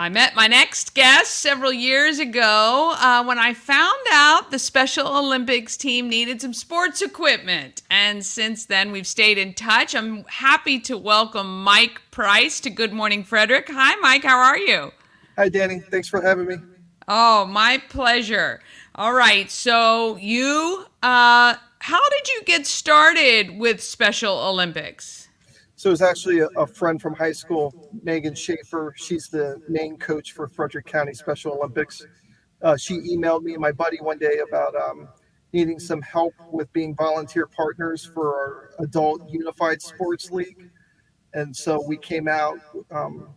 I met my next guest several years ago when I found out the Special Olympics team needed some sports equipment. And since then, we've stayed in touch. I'm happy to welcome Mike Price to Good Morning Frederick. Hi, Mike. How are you? Hi, Danny. Thanks for having me. Oh, my pleasure. All right. So, how did you get started with Special Olympics? So it's actually a friend from high school, Megan Schaefer. She's the main coach for Frederick County Special Olympics. She emailed me and my buddy one day about needing some help with being volunteer partners for our adult unified sports league. And so we came out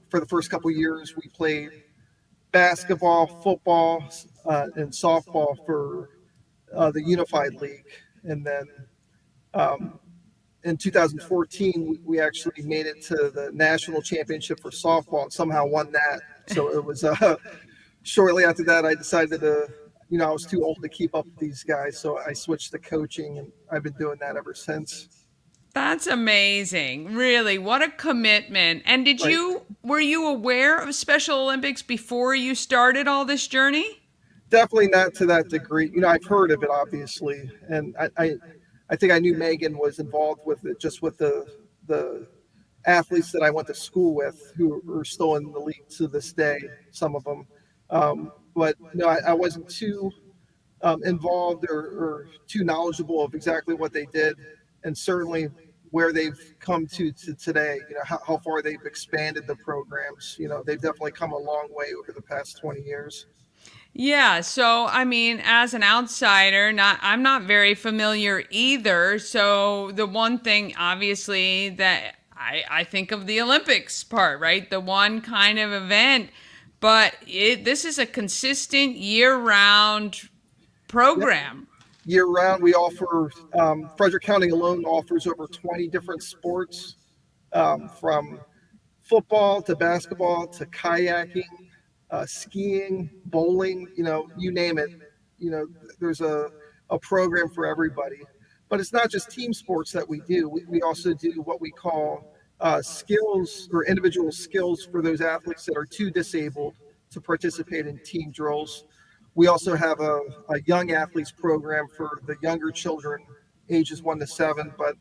for the first couple years. We played basketball, football, and softball for the unified league. And then um, in 2014, we actually made it to the national championship for softball and somehow won that. So it was shortly after that, I decided to, I was too old to keep up with these guys. So I switched to coaching and I've been doing that ever since. That's amazing. Really, what a commitment. And Right. were you aware of Special Olympics before you started all this journey? Definitely not to that degree. I've heard of it, obviously. And I think I knew Megan was involved with it just with the athletes that I went to school with who are still in the league to this day, some of them. But no, I wasn't too involved or too knowledgeable of exactly what they did, and certainly where they've come to today. How far they've expanded the programs. They've definitely come a long way over the past 20 years. Yeah, so I mean, as an outsider, not I'm not very familiar either. So the one thing obviously that I think of the Olympics part, right? The one kind of event, but this is a consistent year-round Yep. program. Year round, we offer Frederick County alone offers over 20 different sports, from football to basketball to kayaking, skiing, bowling, you name it. There's a program for everybody. But it's not just team sports that we do. We also do what we call skills or individual skills for those athletes that are too disabled to participate in team drills. We also have a young athletes program for the younger children, ages 1 to 7. But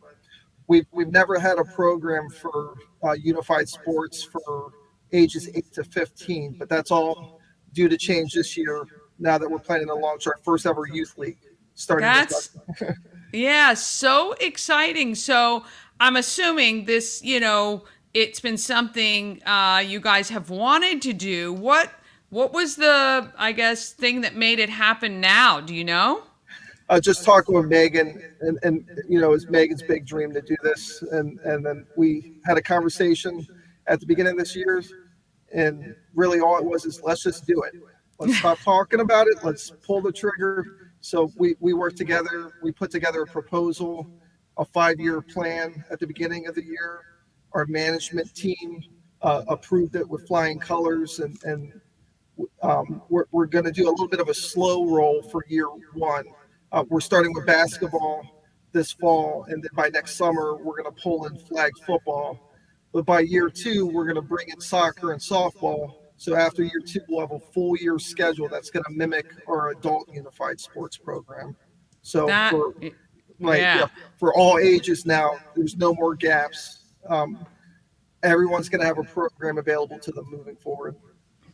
we've never had a program for unified sports for ages 8 to 15, but that's all due to change this year. Now that we're planning to launch our first ever youth league starting this That's month. Yeah, so exciting. So I'm assuming this, it's been something you guys have wanted to do. What was the, I guess, thing that made it happen now? Do you know? Just talking with Megan, and it's Megan's big dream to do this, and then we had a conversation at the beginning of this year, and really all it was is let's just do it. Let's stop talking about it. Let's pull the trigger. So we worked together. We put together a proposal, a 5-year plan at the beginning of the year. Our management team approved it with flying colors, and we're going to do a little bit of a slow roll for year one. We're starting with basketball this fall, and then by next summer, we're going to pull in flag football. But by year two, we're going to bring in soccer and softball. So after year two, we'll have a full year schedule that's going to mimic our adult unified sports program. So That, for right, yeah, yeah. for all ages now, there's no more gaps. Everyone's going to have a program available to them moving forward.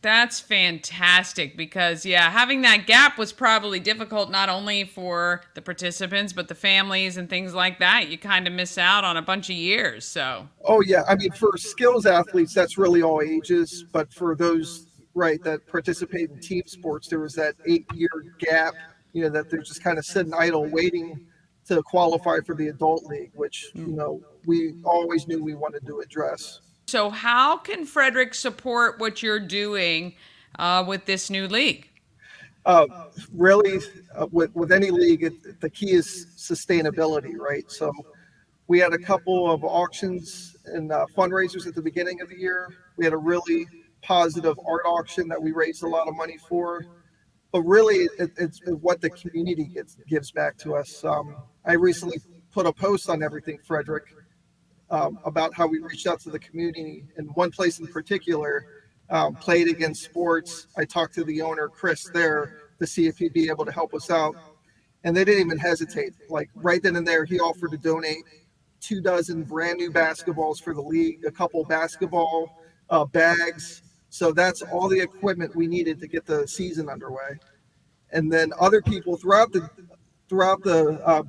That's fantastic because, yeah, having that gap was probably difficult not only for the participants, but the families and things like that. You kind of miss out on a bunch of years. So, Oh yeah, I mean for skills athletes, that's really all ages. But for those right that participate in team sports, there was that 8-year gap. That they're just kind of sitting idle, waiting to qualify for the adult league, which we always knew we wanted to address. so how can Frederick support what you're doing with this new league? Uh, Really, with any league, the key is sustainability, right? So we had a couple of auctions and fundraisers at the beginning of the year. We had a really positive art auction that we raised a lot of money for. But really, it's what the community gives back to us. I recently put a post on Everything Frederick about how we reached out to the community in one place in particular. played against sports. I talked to the owner, Chris, there to see if he'd be able to help us out. And they didn't even hesitate. Like right then and there, he offered to donate 24 brand new basketballs for the league, a couple basketball bags. So that's all the equipment we needed to get the season underway. And then other people throughout the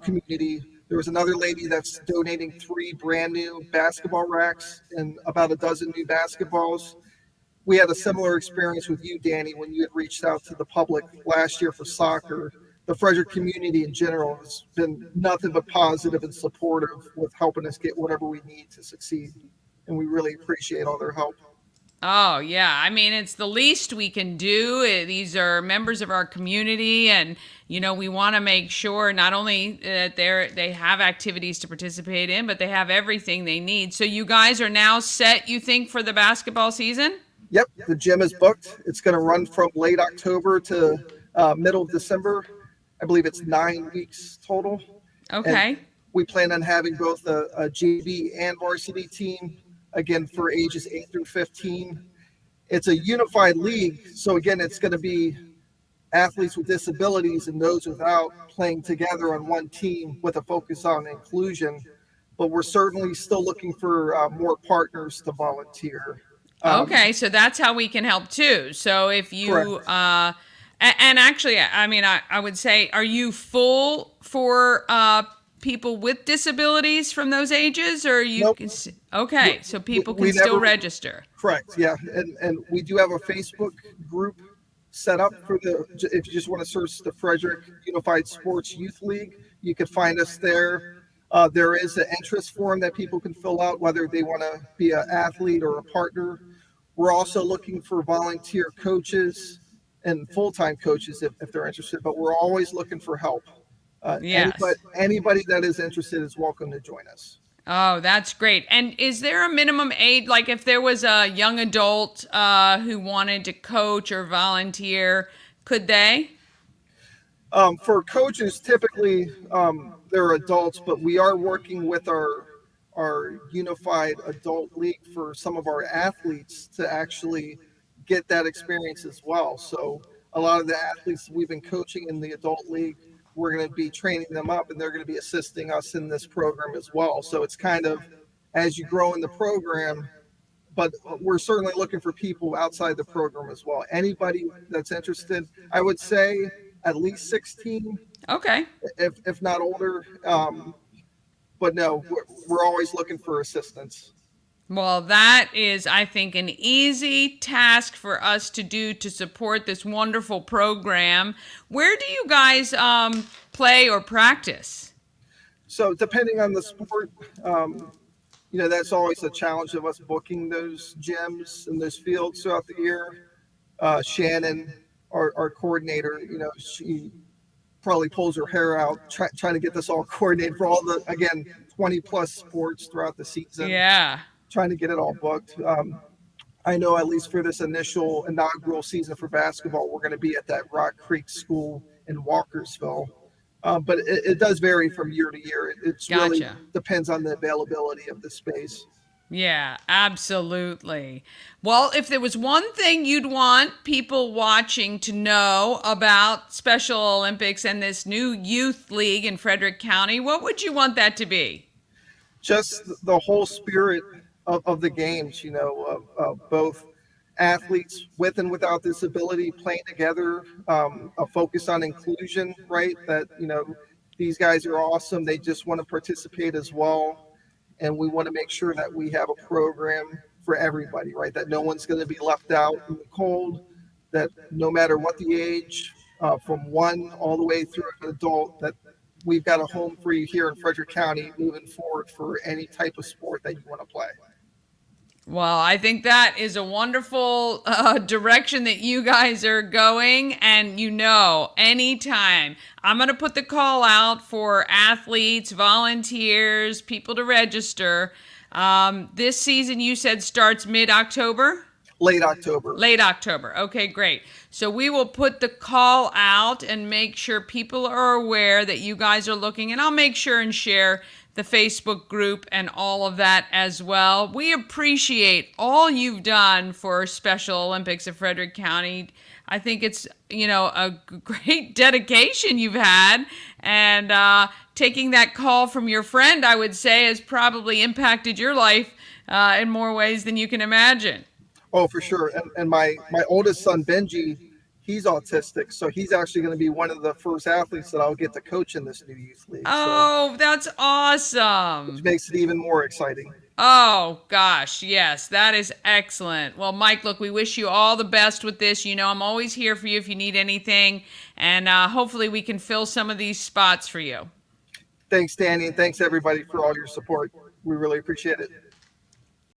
community, there was another lady that's donating 3 brand new basketball racks and about a dozen new basketballs. We had a similar experience with you, Danny, when you had reached out to the public last year for soccer. The Frederick community in general has been nothing but positive and supportive with helping us get whatever we need to succeed. And we really appreciate all their help. Oh, yeah. I mean, it's the least we can do. These are members of our community, and we want to make sure not only that they have activities to participate in, but they have everything they need. So you guys are now set, you think, for the basketball season? Yep, the gym is booked. It's going to run from late October to middle of December. I believe it's 9 weeks total. Okay. And we plan on having both a JV and varsity team, again, for ages 8 through 15. It's a unified league. So, again, it's going to be athletes with disabilities and those without playing together on one team with a focus on inclusion. But we're certainly still looking for more partners to volunteer. Okay, so that's how we can help too. So if you, Correct. and actually, I mean, I would say, are you full for people with disabilities from those ages, or you? Nope. Okay, so people We can still never- register. Correct. Yeah, and we do have a Facebook group set up for if you just want to search the Frederick Unified Sports Youth League, you can find us there. There is an interest form that people can fill out, whether they want to be an athlete or a partner. We're also looking for volunteer coaches and full-time coaches if they're interested, but we're always looking for help. Yes. Anybody that is interested is welcome to join us. Oh, that's great. And is there a minimum age? Like if there was a young adult who wanted to coach or volunteer, could they? For coaches, typically they're adults, but we are working with our unified adult league for some of our athletes to actually get that experience as well. So a lot of the athletes we've been coaching in the adult league, we're going to be training them up, and they're going to be assisting us in this program as well. So it's kind of as you grow in the program, but we're certainly looking for people outside the program as well. Anybody that's interested, I would say at least 16, Okay. if not older. But no, we're always looking for assistance. Well, that is, I think, an easy task for us to do to support this wonderful program. Where do you guys play or practice? So depending on the sport, that's always a challenge of us booking those gyms and those fields throughout the year. Shannon, our coordinator, she probably pulls her hair out trying to get this all coordinated for all the, again, 20 plus sports throughout the season. Yeah. Trying to get it all booked. I know at least for this inaugural season for basketball, we're going to be at that Rock Creek School in Walkersville. But it does vary from year to year. It's really Gotcha. depends on the availability of the space. Yeah, absolutely. Well, if there was one thing you'd want people watching to know about Special Olympics and this new youth league in Frederick County, what would you want that to be? Just the whole spirit of the games, of both athletes with and without disability playing together, a focus on inclusion, right? That, these guys are awesome. They just want to participate as well. And we want to make sure that we have a program for everybody, right? That no one's going to be left out in the cold, that no matter what the age, from 1 all the way through an adult, that we've got a home for you here in Frederick County moving forward for any type of sport that you want to play. Well, I think that is a wonderful direction that you guys are going. And anytime I'm going to put the call out for athletes, volunteers, people to register. This season, you said, starts mid-October? Late October. Late October. Okay, great. So we will put the call out and make sure people are aware that you guys are looking. And I'll make sure and share the Facebook group and all of that as well. We appreciate all you've done for Special Olympics of Frederick County. I think it's, a great dedication you've had. And taking that call from your friend, I would say, has probably impacted your life in more ways than you can imagine. Oh, for sure. And my oldest son, Benji, he's autistic. So he's actually going to be one of the first athletes that I'll get to coach in this new youth league. So, Oh, that's which awesome. makes it even more exciting. Oh, gosh, yes, that is excellent. Well, Mike, look, we wish you all the best with this. I'm always here for you if you need anything, and hopefully we can fill some of these spots for you. Thanks, Danny. And thanks, everybody, for all your support. We really appreciate it.